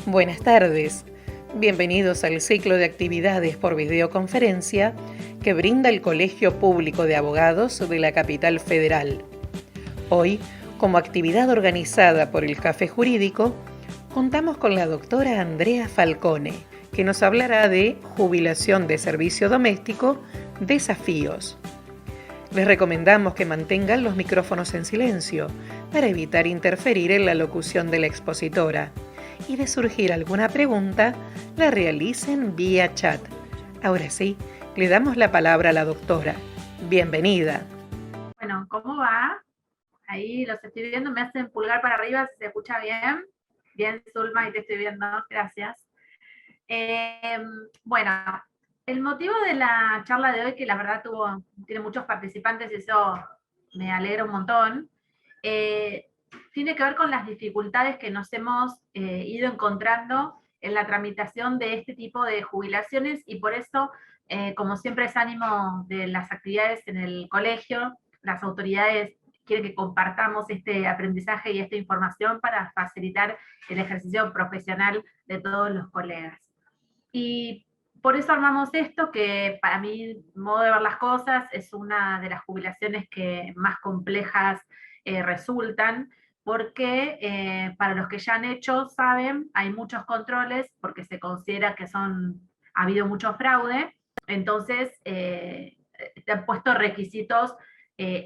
Buenas tardes. Bienvenidos al ciclo de actividades por videoconferencia que brinda el Colegio Público de Abogados de la Capital Federal. Hoy, como actividad organizada por el Café Jurídico, contamos con la doctora Andrea Falcone, que nos hablará de jubilación de servicio doméstico, desafíos. Les recomendamos que mantengan los micrófonos en silencio para evitar interferir en la locución de la expositora y de surgir alguna pregunta, la realicen vía chat. Ahora sí, le damos la palabra a la doctora. Bienvenida. Bueno, ¿cómo va? Ahí los estoy viendo, me hacen pulgar para arriba, ¿se escucha bien? Bien, Zulma, y te estoy viendo, gracias. Bueno, el motivo de la charla de hoy, que la verdad tiene muchos participantes y eso me alegra un montón, tiene que ver con las dificultades que nos hemos ido encontrando en la tramitación de este tipo de jubilaciones y por eso, como siempre es ánimo de las actividades en el colegio, las autoridades quieren que compartamos este aprendizaje y esta información para facilitar el ejercicio profesional de todos los colegas. Y por eso armamos esto, que para mí, modo de ver las cosas, es una de las jubilaciones que más complejas resultan, porque para los que ya han hecho, saben, hay muchos controles, porque se considera que ha habido mucho fraude, entonces te han puesto requisitos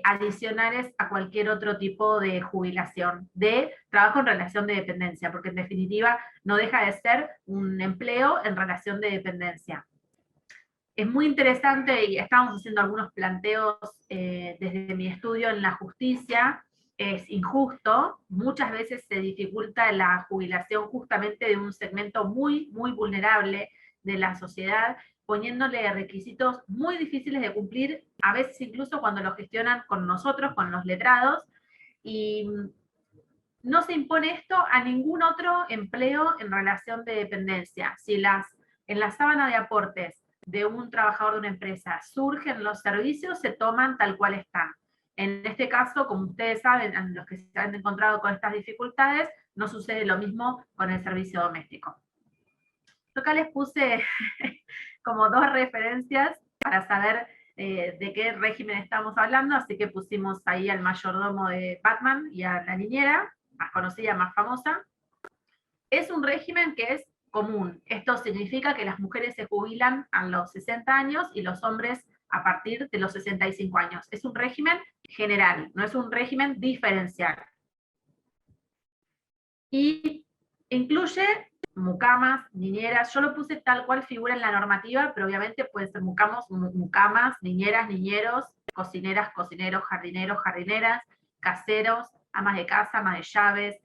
adicionales a cualquier otro tipo de jubilación, de trabajo en relación de dependencia, porque en definitiva no deja de ser un empleo en relación de dependencia. Es muy interesante y estamos haciendo algunos planteos desde mi estudio en la justicia. Es injusto, muchas veces se dificulta la jubilación justamente de un segmento muy, muy vulnerable de la sociedad, poniéndole requisitos muy difíciles de cumplir, a veces incluso cuando lo gestionan con nosotros, con los letrados, y no se impone esto a ningún otro empleo en relación de dependencia. Si en la sábana de aportes de un trabajador de una empresa surgen los servicios, se toman tal cual están. En este caso, como ustedes saben, los que se han encontrado con estas dificultades, no sucede lo mismo con el servicio doméstico. Acá les puse como dos referencias para saber de qué régimen estamos hablando, así que pusimos ahí al mayordomo de Batman y a la niñera, más conocida, más famosa. Es un régimen que es común. Esto significa que las mujeres se jubilan a los 60 años y los hombres a partir de los 65 años. Es un régimen general, no es un régimen diferencial. Y incluye mucamas, niñeras. Yo lo puse tal cual figura en la normativa, pero obviamente pueden ser mucamas, niñeras, niñeros, cocineras, cocineros, jardineros, jardineras, caseros, amas de casa, amas de llaves,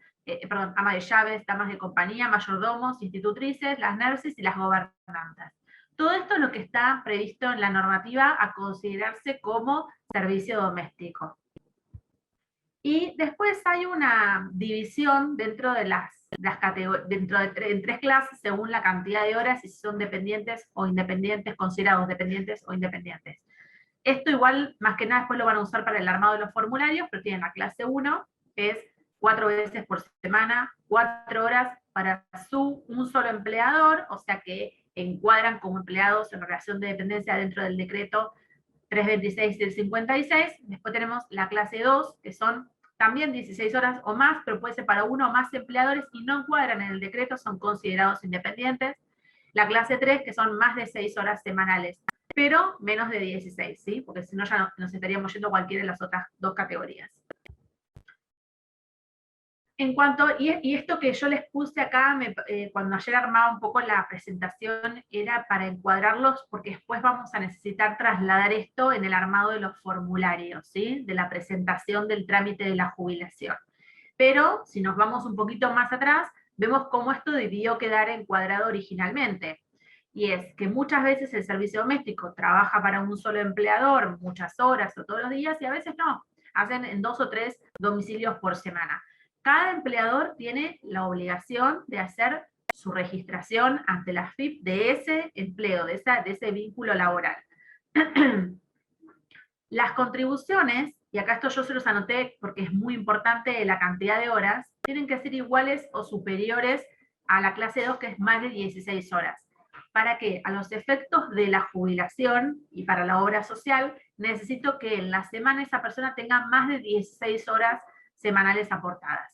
amas de llaves, damas de compañía, mayordomos, institutrices, las nurses y las gobernantas. Todo esto es lo que está previsto en la normativa a considerarse como servicio doméstico. Y después hay una división dentro de en tres clases según la cantidad de horas y si son dependientes o independientes, considerados dependientes o independientes. Esto igual, más que nada, después lo van a usar para el armado de los formularios, pero tienen la clase 1, que es 4 veces por semana, 4 horas para un solo empleador, o sea que encuadran como empleados en relación de dependencia dentro del decreto 326 del 56. Después tenemos la clase 2, que son también 16 horas o más, pero puede ser para uno o más empleadores y no encuadran en el decreto, son considerados independientes. La clase 3, que son más de 6 horas semanales, pero menos de 16, ¿sí? Porque si no ya nos estaríamos yendo a cualquiera de las otras dos categorías. En cuanto, y esto que yo les puse acá, cuando ayer armaba un poco la presentación, era para encuadrarlos, porque después vamos a necesitar trasladar esto en el armado de los formularios, ¿sí? De la presentación del trámite de la jubilación. Pero, si nos vamos un poquito más atrás, vemos cómo esto debió quedar encuadrado originalmente. Y es que muchas veces el servicio doméstico trabaja para un solo empleador muchas horas o todos los días, y a veces no, hacen en 2 o 3 domicilios por semana. Cada empleador tiene la obligación de hacer su registración ante la AFIP de ese empleo, de ese vínculo laboral. Las contribuciones, y acá esto yo se los anoté porque es muy importante la cantidad de horas, tienen que ser iguales o superiores a la clase 2, que es más de 16 horas. ¿Para qué? A los efectos de la jubilación y para la obra social, necesito que en la semana esa persona tenga más de 16 horas semanales aportadas.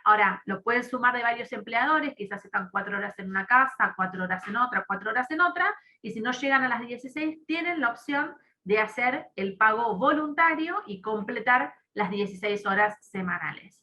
Ahora, lo pueden sumar de varios empleadores, quizás están 4 horas en una casa, 4 horas en otra, 4 horas en otra, y si no llegan a las 16, tienen la opción de hacer el pago voluntario y completar las 16 horas semanales.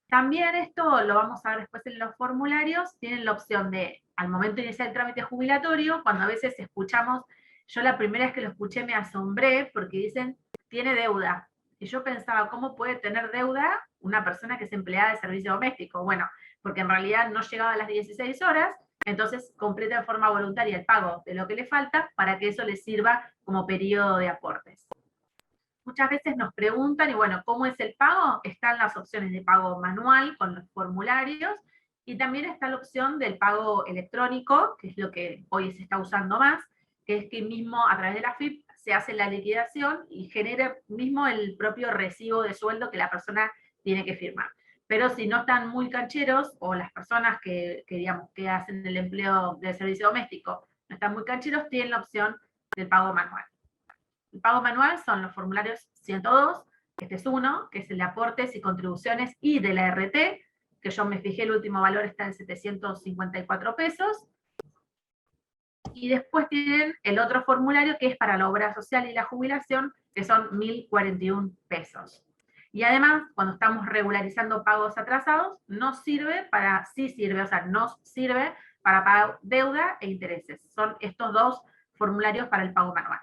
También esto lo vamos a ver después en los formularios, tienen la opción de, al momento de iniciar el trámite jubilatorio, cuando a veces escuchamos, yo la primera vez que lo escuché me asombré porque dicen, tiene deuda. Y yo pensaba, ¿cómo puede tener deuda una persona que es empleada de servicio doméstico? Bueno, porque en realidad no llegaba a las 16 horas, entonces completa de forma voluntaria el pago de lo que le falta para que eso le sirva como periodo de aportes. Muchas veces nos preguntan, y bueno, ¿cómo es el pago? Están las opciones de pago manual con los formularios, y también está la opción del pago electrónico, que es lo que hoy se está usando más, que es que mismo a través de la FIP se hace la liquidación y genera mismo el propio recibo de sueldo que la persona tiene que firmar. Pero si no están muy cancheros, o las personas digamos, que hacen el empleo del servicio doméstico no están muy cancheros, tienen la opción del pago manual. El pago manual son los formularios 102, este es uno, que es el de aportes y contribuciones y de la RT, que yo me fijé, el último valor está en 754 pesos. Y después tienen el otro formulario, que es para la obra social y la jubilación, que son 1.041 pesos. Y además, cuando estamos regularizando pagos atrasados, nos sirve para, sí sirve, o sea, nos sirve para pagar deuda e intereses. Son estos dos formularios para el pago manual.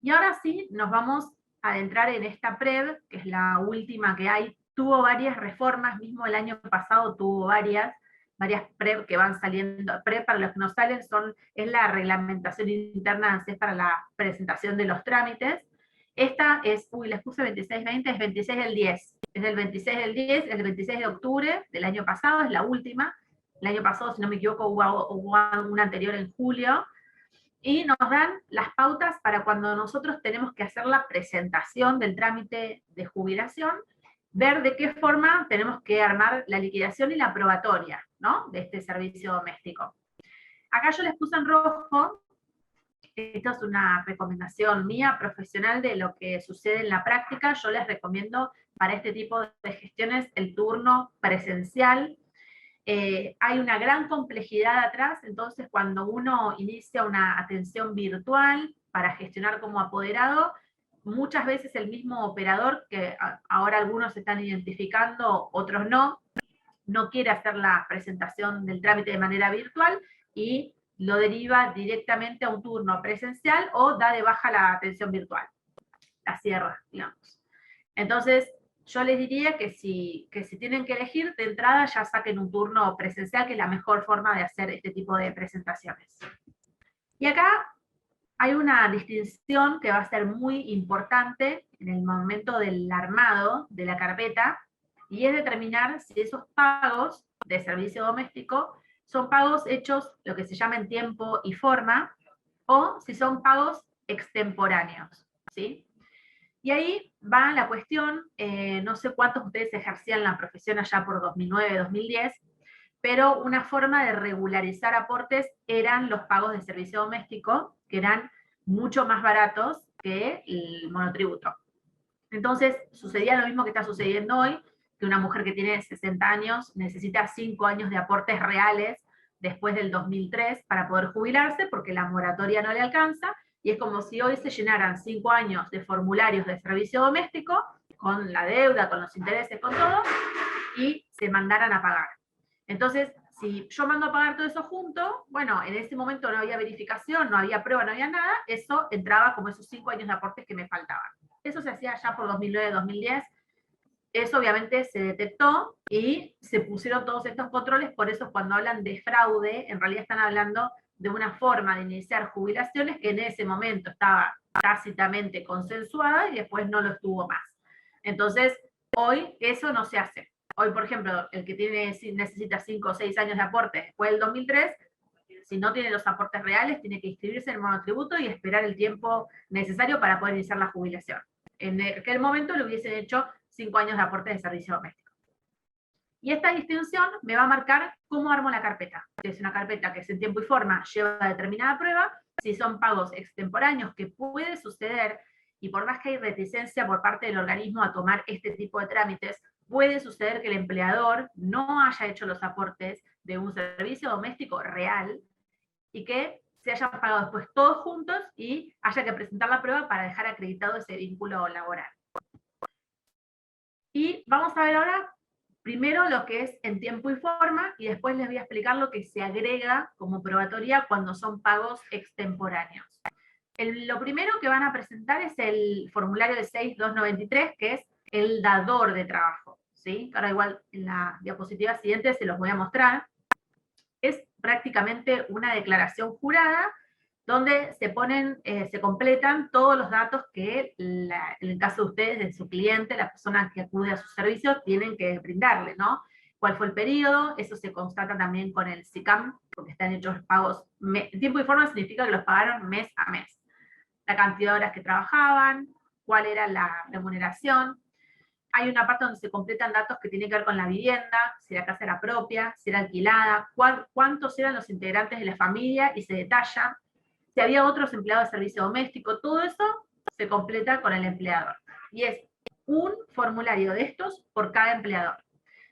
Y ahora sí, nos vamos a adentrar en esta PREV, que es la última que hay. Tuvo varias reformas, mismo el año pasado tuvo varias PREV que van saliendo. PREV, para los que no salen, es la reglamentación interna, es para la presentación de los trámites. Esta es, les puse 2620, es 26 del 10. Es del 26 del 10, es el 26 de octubre del año pasado, es la última. El año pasado, si no me equivoco, hubo una anterior en julio. Y nos dan las pautas para cuando nosotros tenemos que hacer la presentación del trámite de jubilación, ver de qué forma tenemos que armar la liquidación y la probatoria, ¿no?, de este servicio doméstico. Acá yo les puse en rojo, esto es una recomendación mía profesional de lo que sucede en la práctica. Yo les recomiendo para este tipo de gestiones el turno presencial. Hay una gran complejidad atrás, entonces cuando uno inicia una atención virtual para gestionar como apoderado, muchas veces el mismo operador, que ahora algunos se están identificando, otros no quiere hacer la presentación del trámite de manera virtual y lo deriva directamente a un turno presencial o da de baja la atención virtual, la cierra, digamos. Entonces, yo les diría que si tienen que elegir, de entrada ya saquen un turno presencial, que es la mejor forma de hacer este tipo de presentaciones. Y acá hay una distinción que va a ser muy importante en el momento del armado de la carpeta, y es determinar si esos pagos de servicio doméstico son pagos hechos lo que se llama en tiempo y forma, o si son pagos extemporáneos, ¿sí? Y ahí va la cuestión, no sé cuántos de ustedes ejercían la profesión allá por 2009, 2010, pero una forma de regularizar aportes eran los pagos de servicio doméstico, que eran mucho más baratos que el monotributo. Entonces, sucedía lo mismo que está sucediendo hoy, que una mujer que tiene 60 años necesita 5 años de aportes reales después del 2003 para poder jubilarse, porque la moratoria no le alcanza, y es como si hoy se llenaran 5 años de formularios de servicio doméstico, con la deuda, con los intereses, con todo, y se mandaran a pagar. Entonces, si yo mando a pagar todo eso junto, bueno, en ese momento no había verificación, no había prueba, no había nada, eso entraba como esos 5 años de aportes que me faltaban. Eso se hacía ya por 2009-2010, eso obviamente se detectó y se pusieron todos estos controles, por eso cuando hablan de fraude, en realidad están hablando de una forma de iniciar jubilaciones que en ese momento estaba tácitamente consensuada y después no lo estuvo más. Entonces, hoy eso no se hace. Hoy, por ejemplo, el que necesita 5 o 6 años de aporte después del 2003, si no tiene los aportes reales, tiene que inscribirse en el monotributo y esperar el tiempo necesario para poder iniciar la jubilación. En aquel momento le hubiesen hecho 5 años de aporte de servicio doméstico. Y esta distinción me va a marcar cómo armo la carpeta. Si es una carpeta que es en tiempo y forma, lleva determinada prueba, si son pagos extemporáneos, que puede suceder, y por más que hay reticencia por parte del organismo a tomar este tipo de trámites, puede suceder que el empleador no haya hecho los aportes de un servicio doméstico real y que se hayan pagado después todos juntos y haya que presentar la prueba para dejar acreditado ese vínculo laboral. Y vamos a ver ahora primero lo que es en tiempo y forma, y después les voy a explicar lo que se agrega como probatoria cuando son pagos extemporáneos. Lo primero que van a presentar es el formulario de 6293, que es el dador de trabajo, ¿sí? Ahora igual en la diapositiva siguiente se los voy a mostrar. Es prácticamente una declaración jurada donde se completan todos los datos que, en el caso de ustedes, de su cliente, la persona que acude a sus servicios, tienen que brindarle, ¿no? ¿Cuál fue el periodo? Eso se constata también con el SICAM, porque están hechos pagos, tiempo y forma significa que los pagaron mes a mes. La cantidad de horas que trabajaban, cuál era la remuneración. Hay una parte donde se completan datos que tienen que ver con la vivienda, si la casa era propia, si era alquilada, cuántos eran los integrantes de la familia, y se detalla. Si había otros empleados de servicio doméstico, todo eso se completa con el empleador. Y es un formulario de estos por cada empleador.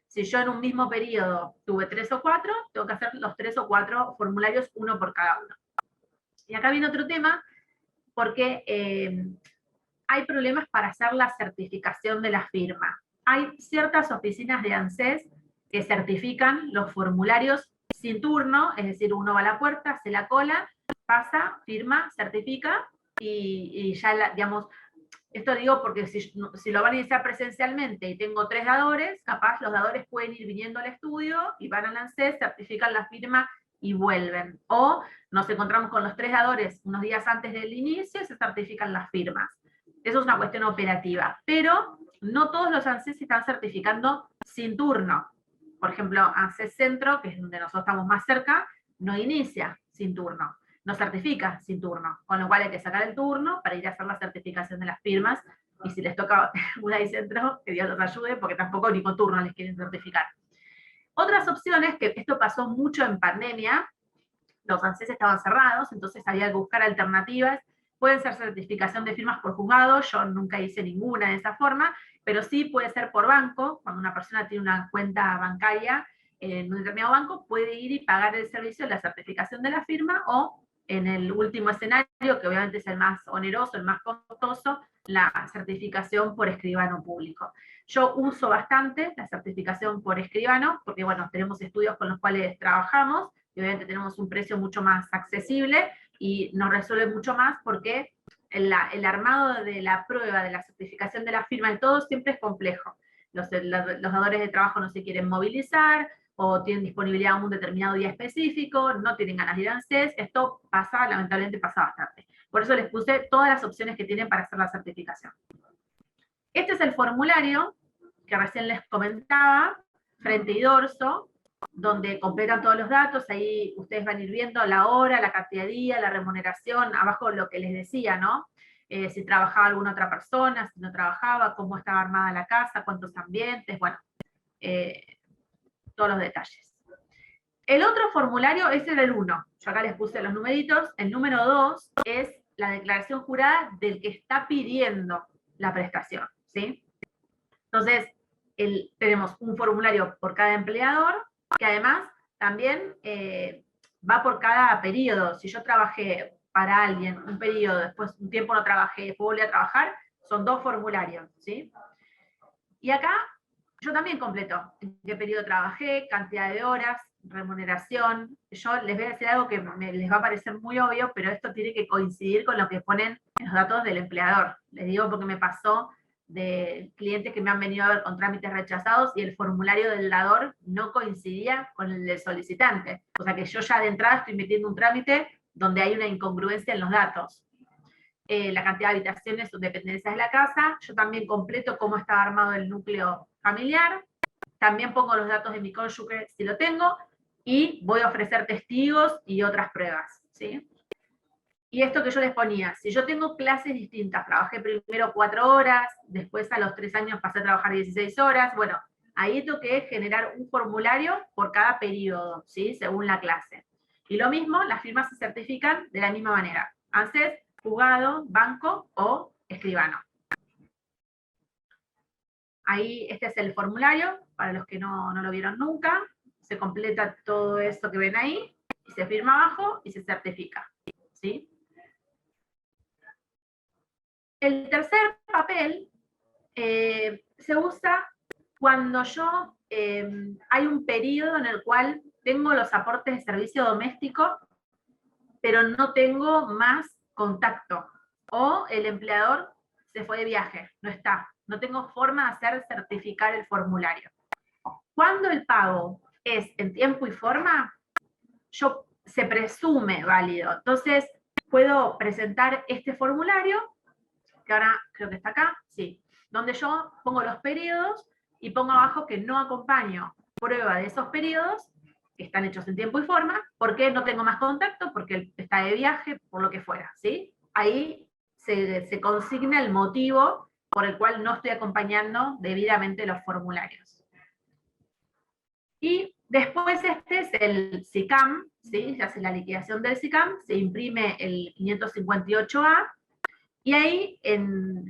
Si yo en un mismo periodo tuve 3 o 4, tengo que hacer los 3 o 4 formularios, uno por cada uno. Y acá viene otro tema, porque hay problemas para hacer la certificación de la firma. Hay ciertas oficinas de ANSES que certifican los formularios sin turno, es decir, uno va a la puerta, hace la cola, pasa, firma, certifica, y ya, digamos, esto digo porque si lo van a iniciar presencialmente y tengo 3 dadores, capaz los dadores pueden ir viniendo al estudio y van al ANSES, certifican la firma y vuelven. O nos encontramos con los 3 dadores unos días antes del inicio y se certifican las firmas. Eso es una cuestión operativa, pero no todos los ANSES están certificando sin turno. Por ejemplo, ANSES Centro, que es donde nosotros estamos más cerca, no inicia sin turno, no certifica sin turno, con lo cual hay que sacar el turno para ir a hacer la certificación de las firmas, y si les toca UDAI Centro, que Dios los ayude, porque tampoco ni con turno les quieren certificar. Otras opciones, que esto pasó mucho en pandemia, los ANSES estaban cerrados, entonces había que buscar alternativas. Pueden ser certificación de firmas por juzgado, yo nunca hice ninguna de esa forma, pero sí puede ser por banco. Cuando una persona tiene una cuenta bancaria en un determinado banco, puede ir y pagar el servicio de la certificación de la firma, o en el último escenario, que obviamente es el más oneroso, el más costoso, la certificación por escribano público. Yo uso bastante la certificación por escribano, porque bueno, tenemos estudios con los cuales trabajamos, y obviamente tenemos un precio mucho más accesible, y nos resuelve mucho más porque el armado de la prueba, de la certificación de la firma, y todo siempre es complejo. Los dadores de trabajo no se quieren movilizar, o tienen disponibilidad en un determinado día específico, no tienen ganas de ir a ANSES. Esto pasa, lamentablemente pasa bastante. Por eso les puse todas las opciones que tienen para hacer la certificación. Este es el formulario que recién les comentaba, frente y dorso, donde completan todos los datos. Ahí ustedes van a ir viendo la hora, la cantidad de día, la remuneración, abajo lo que les decía, ¿no? Si trabajaba alguna otra persona, si no trabajaba, cómo estaba armada la casa, cuántos ambientes, bueno, todos los detalles. El otro formulario, ese era el 1, yo acá les puse los numeritos. El número 2 es la declaración jurada del que está pidiendo la prestación, ¿sí? Entonces, tenemos un formulario por cada empleador, que además también va por cada periodo. Si yo trabajé para alguien un periodo, después un tiempo no trabajé, después volví a trabajar, son 2 formularios, ¿sí? Y acá yo también completo en qué periodo trabajé, cantidad de horas, remuneración. Yo les voy a decir algo que les va a parecer muy obvio, pero esto tiene que coincidir con lo que ponen en los datos del empleador. Les digo porque me pasó de clientes que me han venido a ver con trámites rechazados y el formulario del dador no coincidía con el del solicitante. O sea que yo ya de entrada estoy metiendo un trámite donde hay una incongruencia en los datos. La cantidad de habitaciones o dependencias de la casa. Yo también completo cómo estaba armado el núcleo familiar. También pongo los datos de mi cónyuge si lo tengo, y voy a ofrecer testigos y otras pruebas, ¿sí? Y esto que yo les ponía, si yo tengo clases distintas, trabajé primero 4 horas, después a los 3 años pasé a trabajar 16 horas, bueno, Ahí tengo que generar un formulario por cada periodo, ¿sí? Según la clase. Y lo mismo, las firmas se certifican de la misma manera. ANSES, juzgado, banco o escribano. Ahí este es el formulario, para los que no lo vieron nunca. Se completa todo esto que ven ahí, y se firma abajo y se certifica, ¿sí? El tercer papel se usa cuando yo hay un periodo en el cual tengo los aportes de servicio doméstico, pero no tengo más contacto, o el empleador se fue de viaje, no está, no tengo forma de hacer certificar el formulario. Cuando el pago es en tiempo y forma, se presume válido. Entonces, puedo presentar este formulario, que ahora creo que está acá, sí, donde yo pongo los periodos y pongo abajo que no acompaño prueba de esos periodos, que están hechos en tiempo y forma, porque no tengo más contacto, porque él está de viaje, por lo que fuera, ¿sí? Ahí se consigna el motivo por el cual no estoy acompañando debidamente los formularios. Y después este es el SICAM, ¿sí? Se hace la liquidación del SICAM, se imprime el 558A, y ahí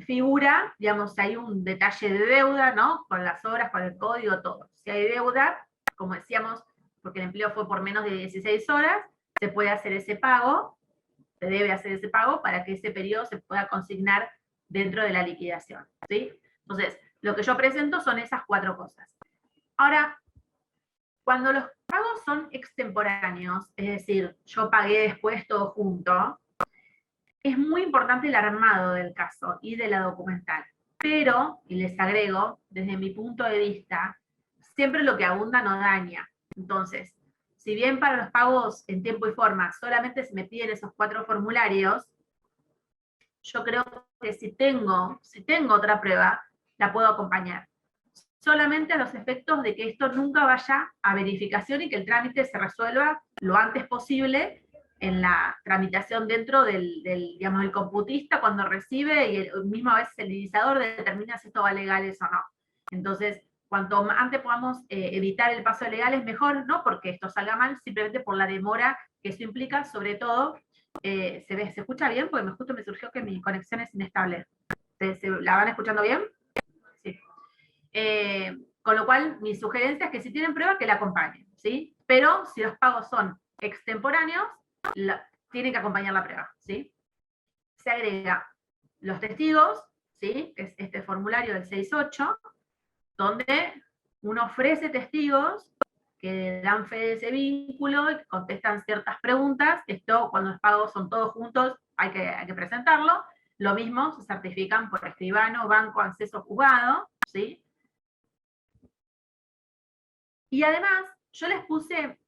figura, digamos, si hay un detalle de deuda, ¿no? Con las horas, con el código, todo. Si hay deuda, como decíamos, porque el empleo fue por menos de 16 horas, se puede hacer ese pago, se debe hacer ese pago para que ese periodo se pueda consignar dentro de la liquidación, ¿sí? Entonces, lo que yo presento son esas 4 cosas. Ahora, cuando los pagos son extemporáneos, es decir, yo pagué después todo junto, es muy importante el armado del caso y de la documental. Pero, y les agrego, desde mi punto de vista, siempre lo que abunda no daña. Entonces, si bien para los pagos en tiempo y forma solamente se me piden esos 4 formularios, yo creo que si tengo otra prueba, la puedo acompañar. Solamente a los efectos de que esto nunca vaya a verificación y que el trámite se resuelva lo antes posible en la tramitación dentro digamos, el computista cuando recibe, y el mismo a veces el iniciador determina si esto va legales o no. Entonces, cuanto antes podamos evitar el paso de legales, mejor, no porque esto salga mal, simplemente por la demora que eso implica, sobre todo, ¿se escucha bien? Porque justo me surgió que mi conexión es inestable. ¿La van escuchando bien? Sí. Con lo cual, mi sugerencia es que si tienen pruebas, que la acompañen, ¿sí? Pero si los pagos son extemporáneos, tienen que acompañar la prueba, ¿sí? Se agrega los testigos, ¿sí? Que es este formulario del 6.8, donde uno ofrece testigos que dan fe de ese vínculo y que contestan ciertas preguntas. Esto, cuando los pagos son todos juntos, hay que presentarlo. Lo mismo, se certifican por escribano, banco, acceso, juzgado, ¿sí? Y además, yo les puse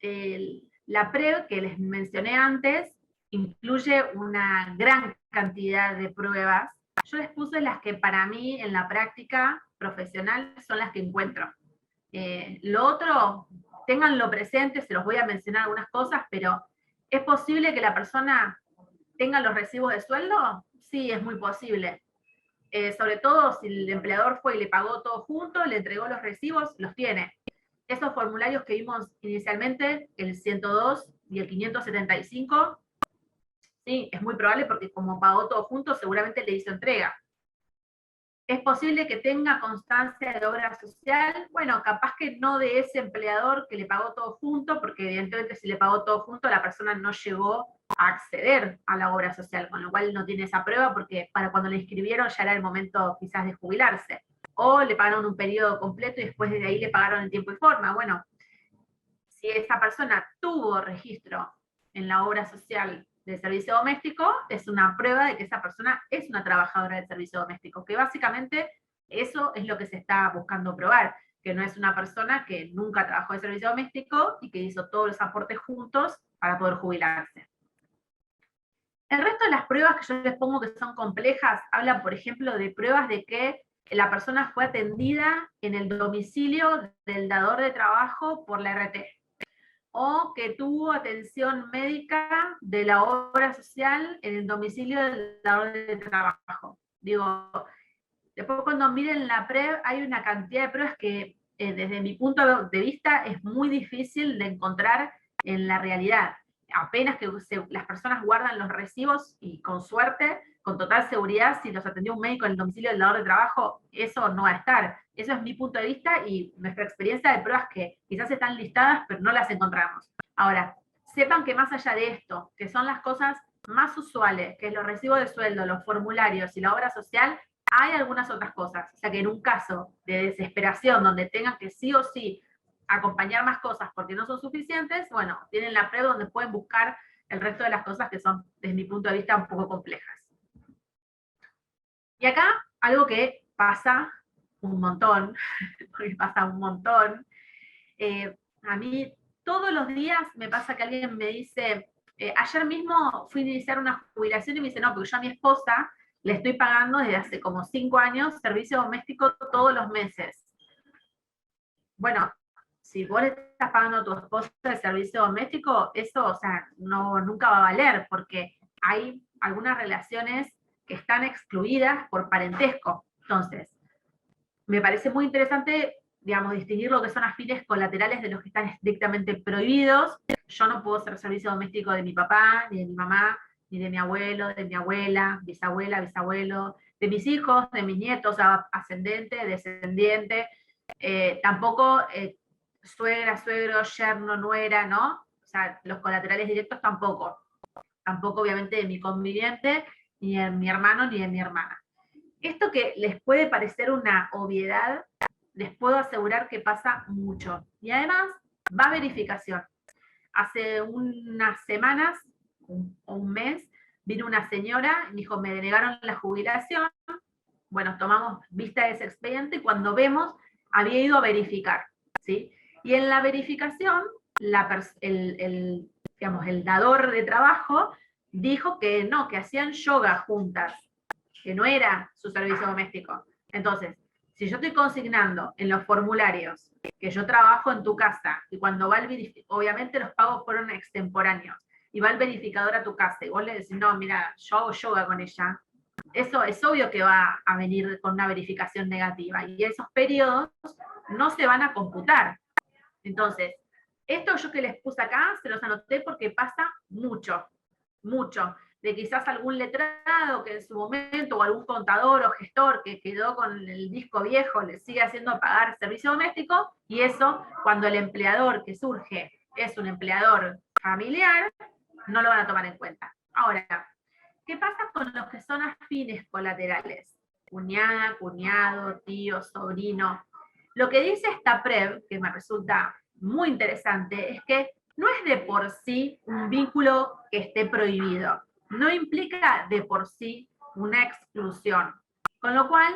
la PREV que les mencioné antes, incluye una gran cantidad de pruebas. Yo les puse las que para mí en la práctica profesional son las que encuentro. Lo otro, ténganlo presente, se los voy a mencionar algunas cosas, pero ¿es posible que la persona tenga los recibos de sueldo? Sí, es muy posible. Sobre todo si el empleador fue y le pagó todo junto, le entregó los recibos, los tiene. Esos formularios que vimos inicialmente, el 102 y el 575, sí, es muy probable porque como pagó todo junto, seguramente le hizo entrega. ¿Es posible que tenga constancia de obra social? Bueno, capaz que no de ese empleador que le pagó todo junto, porque evidentemente si le pagó todo junto, la persona no llegó a acceder a la obra social, con lo cual no tiene esa prueba porque para cuando le inscribieron ya era el momento quizás de jubilarse. O le pagaron un periodo completo y después de ahí le pagaron en tiempo y forma. Bueno, si esa persona tuvo registro en la obra social del servicio doméstico, es una prueba de que esa persona es una trabajadora del servicio doméstico, que básicamente eso es lo que se está buscando probar, que no es una persona que nunca trabajó de servicio doméstico y que hizo todos los aportes juntos para poder jubilarse. El resto de las pruebas que yo les pongo que son complejas, hablan, por ejemplo, de pruebas de que la persona fue atendida en el domicilio del dador de trabajo por la RT, o que tuvo atención médica de la obra social en el domicilio del dador de trabajo. Digo, después cuando miren la PREV hay una cantidad de pruebas que desde mi punto de vista, es muy difícil de encontrar en la realidad. Apenas que las personas guardan los recibos y con suerte, con total seguridad, si los atendió un médico en el domicilio del dador de trabajo, eso no va a estar. Eso es mi punto de vista y nuestra experiencia de pruebas que quizás están listadas, pero no las encontramos. Ahora, sepan que más allá de esto, que son las cosas más usuales, que es los recibos de sueldo, los formularios y la obra social, hay algunas otras cosas. O sea que en un caso de desesperación, donde tengan que sí o sí acompañar más cosas porque no son suficientes, bueno, tienen la PREV donde pueden buscar el resto de las cosas que son, desde mi punto de vista, un poco complejas. Y acá, algo que pasa un montón, porque pasa un montón, a mí todos los días me pasa que alguien me dice, ayer mismo fui a iniciar una jubilación y me dice, no, porque yo a mi esposa le estoy pagando desde hace como 5 años servicio doméstico todos los meses. Bueno, si vos le estás pagando a tu esposa el servicio doméstico, eso, o sea, no, nunca va a valer, porque hay algunas relaciones que están excluidas por parentesco. Entonces, me parece muy interesante, digamos, distinguir lo que son afines colaterales de los que están estrictamente prohibidos. Yo no puedo ser servicio doméstico de mi papá, ni de mi mamá, ni de mi abuelo, de mi abuela, bisabuela, bisabuelo, de mis hijos, de mis nietos, ascendente, descendiente, tampoco suegra, suegro, yerno, nuera, ¿no? O sea, los colaterales directos tampoco. Tampoco, obviamente, de mi conviviente, ni de mi hermano, ni de mi hermana. Esto que les puede parecer una obviedad, les puedo asegurar que pasa mucho. Y además, va a verificación. Hace unas semanas, o un mes, vino una señora y dijo, me denegaron la jubilación. Bueno, tomamos vista de ese expediente y cuando vemos, había ido a verificar, ¿sí? Y en la verificación, digamos, el dador de trabajo dijo que no, que hacían yoga juntas, que no era su servicio doméstico. Entonces, si yo estoy consignando en los formularios que yo trabajo en tu casa, y cuando va el obviamente los pagos fueron extemporáneos, y va el verificador a tu casa, y vos le decís, no, mira, yo hago yoga con ella, eso es obvio que va a venir con una verificación negativa, y esos periodos no se van a computar. Entonces, esto yo que les puse acá, se los anoté porque pasa mucho, mucho, de quizás algún letrado que en su momento, o algún contador o gestor que quedó con el disco viejo, le sigue haciendo pagar servicio doméstico, y eso, cuando el empleador que surge es un empleador familiar, no lo van a tomar en cuenta. Ahora, ¿qué pasa con los que son afines colaterales? Cuñada, cuñado, tío, sobrino. Lo que dice esta PREV, que me resulta muy interesante, es que no es de por sí un vínculo que esté prohibido, no implica de por sí una exclusión, con lo cual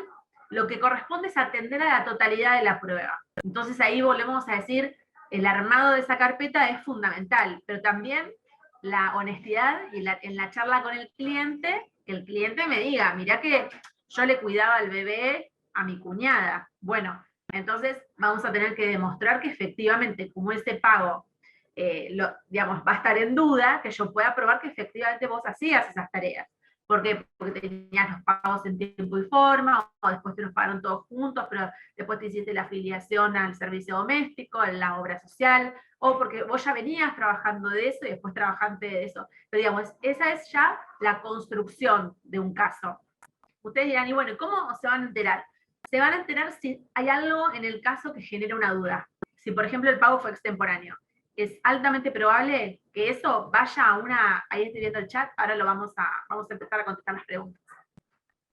lo que corresponde es atender a la totalidad de la prueba. Entonces ahí volvemos a decir, el armado de esa carpeta es fundamental, pero también la honestidad y en la charla con el cliente, que el cliente me diga, mirá que yo le cuidaba al bebé a mi cuñada. Bueno, entonces vamos a tener que demostrar que efectivamente, como ese pago, digamos, va a estar en duda, que yo pueda probar que efectivamente vos hacías esas tareas. ¿Por qué? Porque tenías los pagos en tiempo y forma, o después te los pagaron todos juntos, pero después te hiciste la afiliación al servicio doméstico, a la obra social, o porque vos ya venías trabajando de eso y después trabajaste de eso. Pero digamos, esa es ya la construcción de un caso. Ustedes dirán, y bueno, ¿cómo se van a enterar? Se van a enterar si hay algo en el caso que genera una duda. Si, por ejemplo, el pago fue extemporáneo. Es altamente probable que eso vaya a una, ahí estoy viendo el chat, ahora vamos a empezar a contestar las preguntas.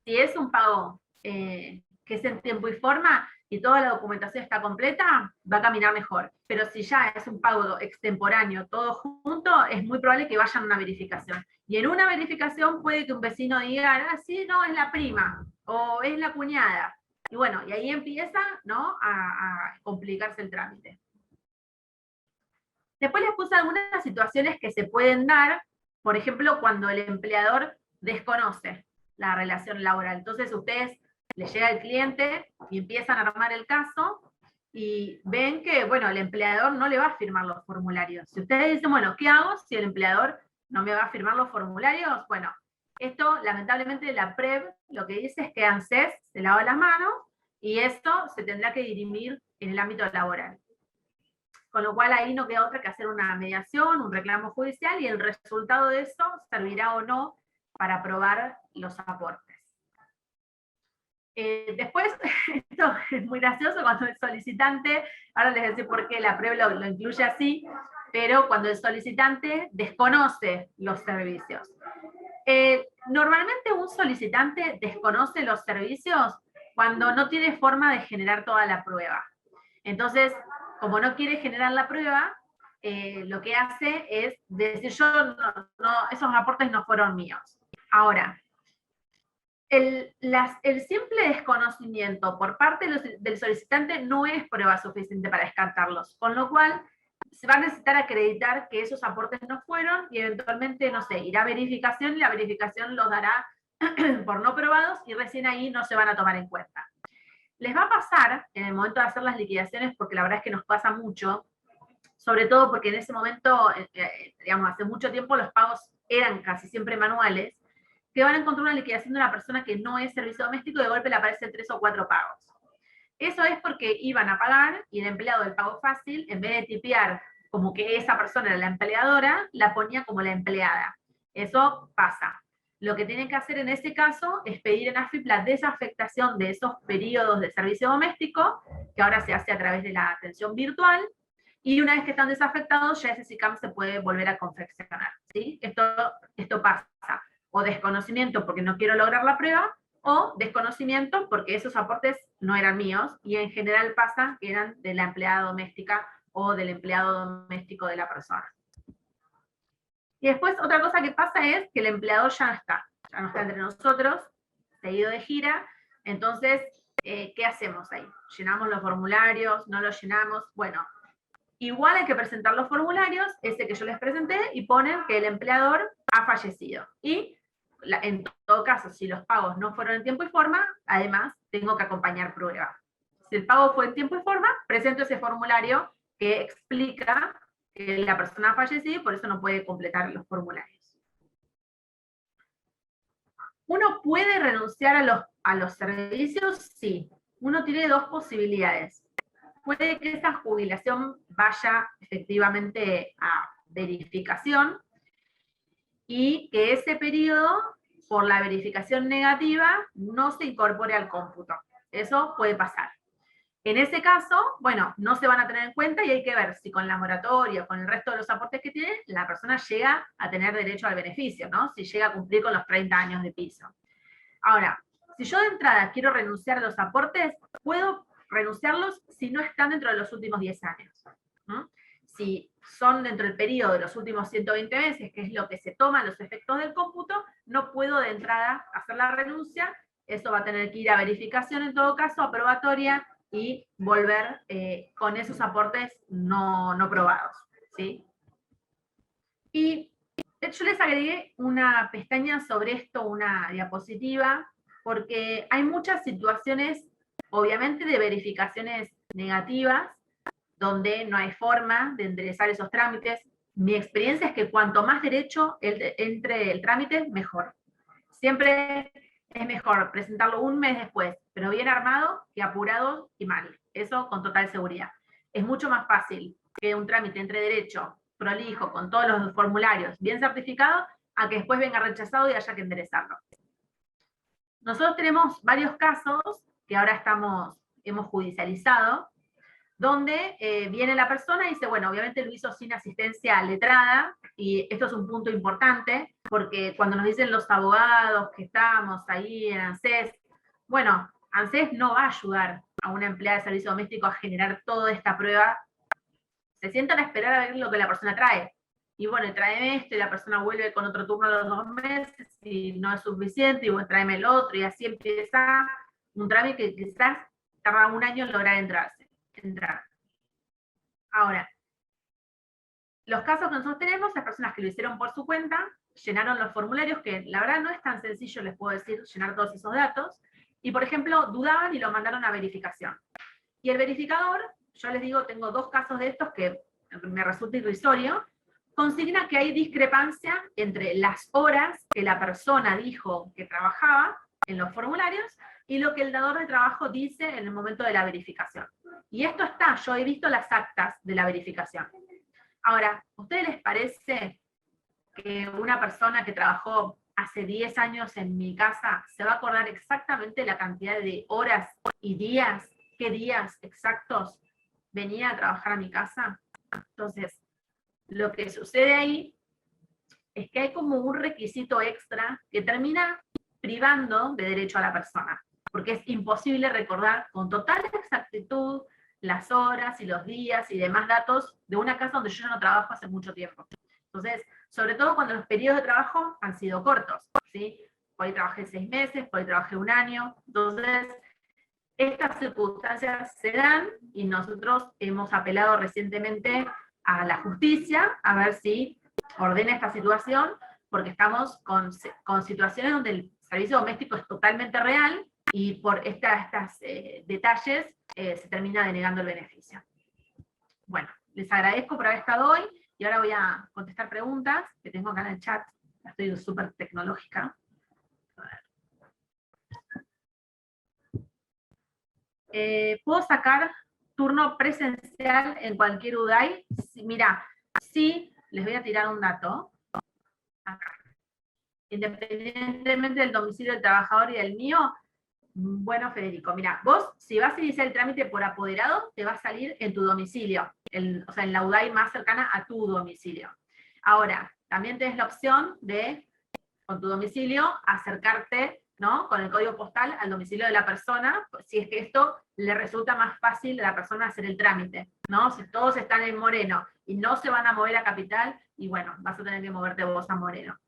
Si es un pago que es en tiempo y forma y toda la documentación está completa, va a caminar mejor. Pero si ya es un pago extemporáneo, todo junto, es muy probable que vayan a una verificación. Y en una verificación puede que un vecino diga, ah, sí, no, es la prima, o es la cuñada. Y bueno, y ahí empieza, ¿no?, a complicarse el trámite. Después les puse algunas situaciones que se pueden dar, por ejemplo, cuando el empleador desconoce la relación laboral. Entonces ustedes les llega el cliente y empiezan a armar el caso y ven que, bueno, el empleador no le va a firmar los formularios. Si ustedes dicen, bueno, ¿qué hago si el empleador no me va a firmar los formularios? Bueno, esto lamentablemente la PREV lo que dice es que ANSES se lava las manos Y esto se tendrá que dirimir en el ámbito laboral. Con lo cual ahí no queda otra que hacer una mediación, un reclamo judicial, y el resultado de eso servirá o no para aprobar los aportes. Después, esto es muy gracioso cuando el solicitante, ahora les voy a decir por qué la PREV lo incluye así, pero cuando el solicitante desconoce los servicios. Normalmente un solicitante desconoce los servicios cuando no tiene forma de generar toda la prueba. Entonces, como no quiere generar la prueba, lo que hace es decir, esos aportes no fueron míos. Ahora, el simple desconocimiento por parte del solicitante no es prueba suficiente para descartarlos, con lo cual se va a necesitar acreditar que esos aportes no fueron y eventualmente, no sé, irá a verificación y la verificación los dará por no probados y recién ahí no se van a tomar en cuenta. Les va a pasar en el momento de hacer las liquidaciones, porque la verdad es que nos pasa mucho, sobre todo porque en ese momento, digamos, hace mucho tiempo los pagos eran casi siempre manuales, que van a encontrar una liquidación de una persona que no es servicio doméstico y de golpe le aparecen 3 o 4 pagos. Eso es porque iban a pagar y el empleado del pago fácil, en vez de tipear como que esa persona era la empleadora, la ponía como la empleada. Eso pasa. Lo que tienen que hacer en ese caso es pedir en AFIP la desafectación de esos periodos de servicio doméstico, que ahora se hace a través de la atención virtual, y una vez que están desafectados, ya ese SICAM se puede volver a confeccionar. ¿Sí? Esto pasa. O desconocimiento porque no quiero lograr la prueba, o desconocimiento porque esos aportes no eran míos, y en general pasa que eran de la empleada doméstica o del empleado doméstico de la persona. Y después otra cosa que pasa es que el empleador ya no está entre nosotros, se ha ido de gira, entonces, ¿qué hacemos ahí? ¿Llenamos los formularios? ¿No los llenamos? Bueno, igual hay que presentar los formularios, ese que yo les presenté, y ponen que el empleador ha fallecido. Y en todo caso, si los pagos no fueron en tiempo y forma, además tengo que acompañar prueba. Si el pago fue en tiempo y forma, presento ese formulario que explica que la persona ha fallecido y por eso no puede completar los formularios. ¿Uno puede renunciar a los servicios? Sí. Uno tiene dos posibilidades. Puede que esa jubilación vaya efectivamente a verificación y que ese periodo, por la verificación negativa, no se incorpore al cómputo. Eso puede pasar. En ese caso, bueno, no se van a tener en cuenta y hay que ver si con la moratoria o con el resto de los aportes que tiene, la persona llega a tener derecho al beneficio, ¿no? Si llega a cumplir con los 30 años de piso. Ahora, si yo de entrada quiero renunciar a los aportes, puedo renunciarlos si no están dentro de los últimos 10 años. ¿No? Si son dentro del periodo de los últimos 120 meses, que es lo que se toma los efectos del cómputo, no puedo de entrada hacer la renuncia, eso va a tener que ir a verificación en todo caso, aprobatoria, y volver con esos aportes no probados. ¿Sí? Y yo les agregué una pestaña sobre esto, una diapositiva, porque hay muchas situaciones, obviamente, de verificaciones negativas, donde no hay forma de enderezar esos trámites. Mi experiencia es que cuanto más derecho entre el trámite, mejor. Siempre es mejor presentarlo un mes después, pero bien armado, que apurado y mal. Eso con total seguridad. Es mucho más fácil que un trámite entre derecho, prolijo, con todos los formularios bien certificados, a que después venga rechazado y haya que enderezarlo. Nosotros tenemos varios casos que ahora hemos judicializado, donde viene la persona y dice, bueno, obviamente lo hizo sin asistencia letrada, y esto es un punto importante, porque cuando nos dicen los abogados que estamos ahí en ANSES, bueno, ANSES no va a ayudar a una empleada de servicio doméstico a generar toda esta prueba. Se sientan a esperar a ver lo que la persona trae. Y bueno, tráeme esto, y la persona vuelve con otro turno a los 2 meses, y no es suficiente, y bueno, tráeme el otro, y así empieza un trámite que quizás tarda un año en lograr entrar. Ahora, los casos que nosotros tenemos, las personas que lo hicieron por su cuenta, llenaron los formularios, que la verdad no es tan sencillo, les puedo decir, llenar todos esos datos, y por ejemplo, dudaban y lo mandaron a verificación. Y el verificador, yo les digo, tengo 2 casos de estos que me resulta irrisorio, consigna que hay discrepancia entre las horas que la persona dijo que trabajaba en los formularios y lo que el dador de trabajo dice en el momento de la verificación. Y esto está, yo he visto las actas de la verificación. Ahora, ¿a ustedes les parece que una persona que trabajó hace 10 años en mi casa se va a acordar exactamente la cantidad de horas y días, qué días exactos venía a trabajar a mi casa? Entonces, lo que sucede ahí es que hay como un requisito extra que termina privando de derecho a la persona, porque es imposible recordar con total exactitud las horas y los días y demás datos de una casa donde yo ya no trabajo hace mucho tiempo. Entonces, sobre todo cuando los periodos de trabajo han sido cortos, ¿sí? Por ahí trabajé 6 meses, por ahí trabajé 1 año, entonces estas circunstancias se dan y nosotros hemos apelado recientemente a la justicia a ver si ordena esta situación, porque estamos con situaciones donde el servicio doméstico es totalmente real y por estos detalles se termina denegando el beneficio. Bueno, les agradezco por haber estado hoy y ahora voy a contestar preguntas que tengo acá en el chat. Estoy súper tecnológica. ¿Puedo sacar turno presencial en cualquier UDAI? Sí, mira, sí, les voy a tirar un dato. Acá. Independientemente del domicilio del trabajador y del mío, bueno, Federico, mira, vos si vas a iniciar el trámite por apoderado, te va a salir en tu domicilio, o sea, en la UDAI más cercana a tu domicilio. Ahora, también tenés la opción de, con tu domicilio, acercarte, ¿no?, con el código postal al domicilio de la persona, si es que esto le resulta más fácil a la persona hacer el trámite, ¿no? Si todos están en Moreno y no se van a mover a Capital, y bueno, vas a tener que moverte vos a Moreno.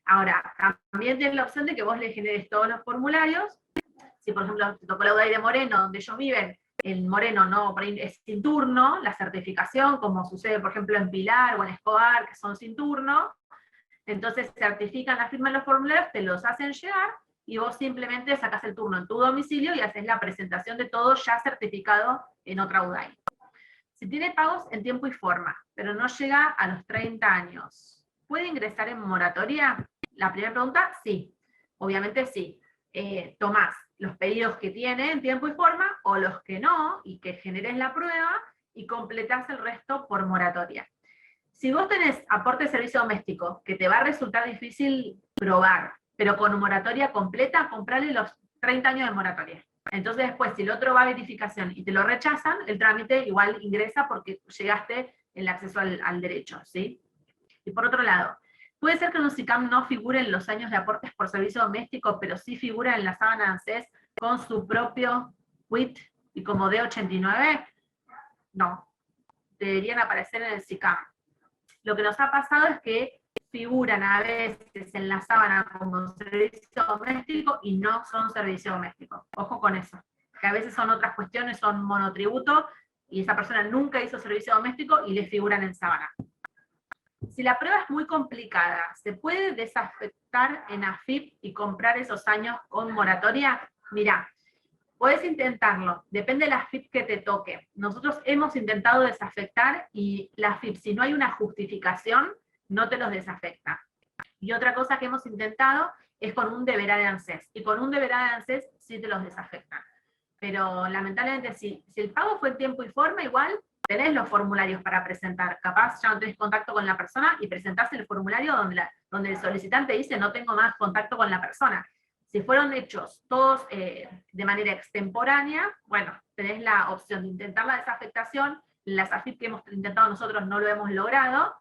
Ahora, también tienes la opción de que vos le generes todos los formularios. Si, por ejemplo, te tocó la UDAI de Moreno, donde ellos viven, en Moreno no, es sin turno, la certificación, como sucede, por ejemplo, en Pilar o en Escobar, que son sin turno, entonces certifican la firma de los formularios, te los hacen llegar, y vos simplemente sacás el turno en tu domicilio y haces la presentación de todo ya certificado en otra UDAI. Si tiene pagos en tiempo y forma, pero no llega a los 30 años, ¿puede ingresar en moratoria? La primera pregunta, sí. Obviamente sí. Tomás los pedidos que tiene en tiempo y forma, o los que no, y que generes la prueba, y completás el resto por moratoria. Si vos tenés aporte de servicio doméstico, que te va a resultar difícil probar, pero con moratoria completa, comprale los 30 años de moratoria. Entonces después, si el otro va a verificación y te lo rechazan, el trámite igual ingresa porque llegaste el acceso al derecho, ¿sí? Y por otro lado, puede ser que en un SICAM no figure en los años de aportes por servicio doméstico, pero sí figura en la sábana de ANSES con su propio WIT y como D89. No, deberían aparecer en el SICAM. Lo que nos ha pasado es que figuran a veces en la sábana como servicio doméstico y no son servicio doméstico. Ojo con eso, que a veces son otras cuestiones, son monotributo, y esa persona nunca hizo servicio doméstico y le figuran en sábana. Si la prueba es muy complicada, ¿se puede desafectar en AFIP y comprar esos años con moratoria? Mirá, puedes intentarlo, depende de la AFIP que te toque. Nosotros hemos intentado desafectar y la AFIP, si no hay una justificación, no te los desafecta. Y otra cosa que hemos intentado es con un deberá de ANSES, y con un deberá de ANSES sí te los desafectan. Pero lamentablemente si el pago fue en tiempo y forma, igual tenés los formularios para presentar. Capaz ya no tenés contacto con la persona y presentás el formulario donde el solicitante dice no tengo más contacto con la persona. Si fueron hechos todos de manera extemporánea, bueno, tenés la opción de intentar la desafectación, las AFIP que hemos intentado nosotros no lo hemos logrado,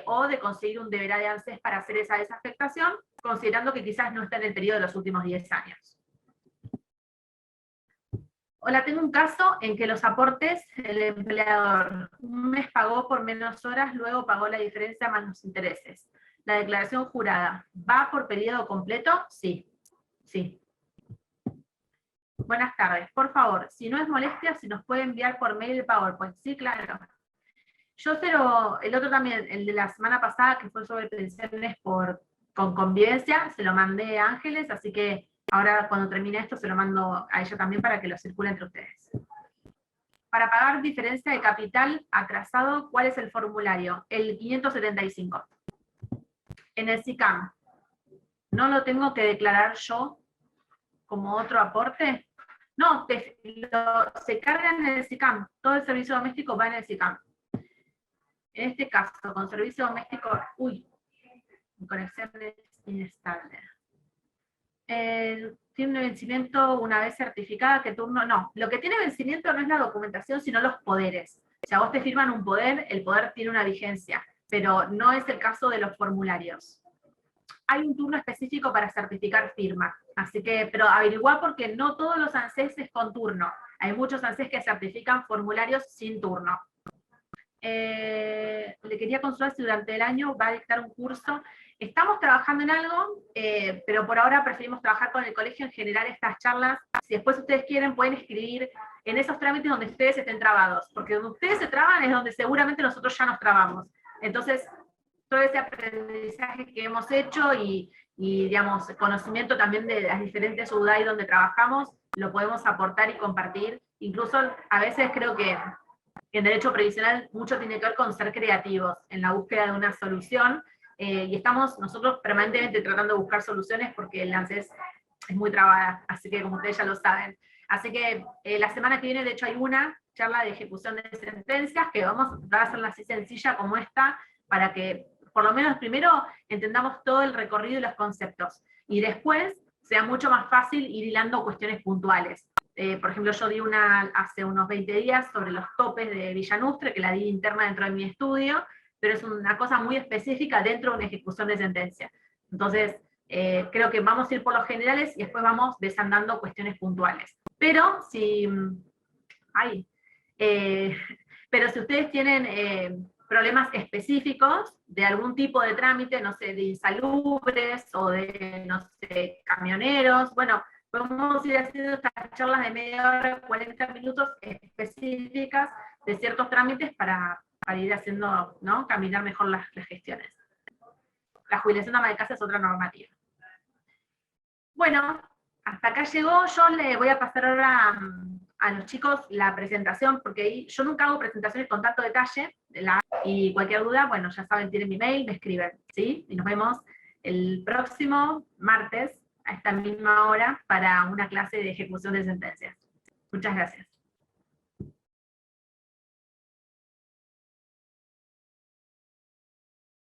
o de conseguir un deberá de ANSES para hacer esa desafectación, considerando que quizás no está en el periodo de los últimos 10 años. Hola, tengo un caso en que los aportes, el empleador un mes pagó por menos horas, luego pagó la diferencia más los intereses. La declaración jurada, ¿va por periodo completo? Sí, sí. Buenas tardes, por favor, si no es molestia, si nos puede enviar por mail el PowerPoint. Sí, claro. Yo el otro también, el de la semana pasada, que fue sobre pensiones con convivencia, se lo mandé a Ángeles, así que ahora cuando termine esto se lo mando a ella también para que lo circule entre ustedes. Para pagar diferencia de capital atrasado, ¿cuál es el formulario? El 575. En el SICAM, no lo tengo que declarar yo como otro aporte? No, se carga en el SICAM, todo el servicio doméstico va en el SICAM. En este caso, con servicio doméstico, uy, mi conexión es inestable. Tiene un vencimiento una vez certificada, ¿qué turno? No, lo que tiene vencimiento no es la documentación, sino los poderes. O sea, vos te firman un poder, el poder tiene una vigencia, pero no es el caso de los formularios. Hay un turno específico para certificar firma, así que, pero averiguá porque no todos los ANSES es con turno. Hay muchos ANSES que certifican formularios sin turno. Le quería consultar si durante el año va a dictar un curso. Estamos trabajando en algo, pero por ahora preferimos trabajar con el colegio en general estas charlas. Si después ustedes quieren, pueden escribir en esos trámites donde ustedes estén trabados, porque donde ustedes se traban es donde seguramente nosotros ya nos trabamos. Entonces, todo ese aprendizaje que hemos hecho y digamos, conocimiento también de las diferentes UDAI donde trabajamos, lo podemos aportar y compartir. Incluso a veces creo que en derecho previsional mucho tiene que ver con ser creativos en la búsqueda de una solución, y estamos nosotros permanentemente tratando de buscar soluciones porque el ANSES es muy trabada, así que como ustedes ya lo saben. Así que la semana que viene, de hecho, hay una charla de ejecución de sentencias que vamos a hacerla así sencilla como esta, para que por lo menos primero entendamos todo el recorrido y los conceptos, y después sea mucho más fácil ir hilando cuestiones puntuales. Por ejemplo, yo di una hace unos 20 días sobre los topes de Villanustre, que la di interna dentro de mi estudio, pero es una cosa muy específica dentro de una ejecución de sentencia. Entonces, creo que vamos a ir por los generales y después vamos desandando cuestiones puntuales. Pero si, pero si ustedes tienen problemas específicos de algún tipo de trámite, no sé, de insalubres o de, no sé, camioneros, bueno, podemos ir haciendo estas charlas de media hora, 40 minutos específicas de ciertos trámites para ir haciendo, ¿no?, caminar mejor las gestiones. La jubilación ama de casa es otra normativa. Bueno, hasta acá llegó. Yo le voy a pasar ahora a los chicos la presentación, porque yo nunca hago presentaciones con tanto detalle, y cualquier duda, bueno, ya saben, tienen mi mail, me escriben, ¿sí? Y nos vemos el próximo martes a esta misma hora para una clase de ejecución de sentencias. Muchas gracias.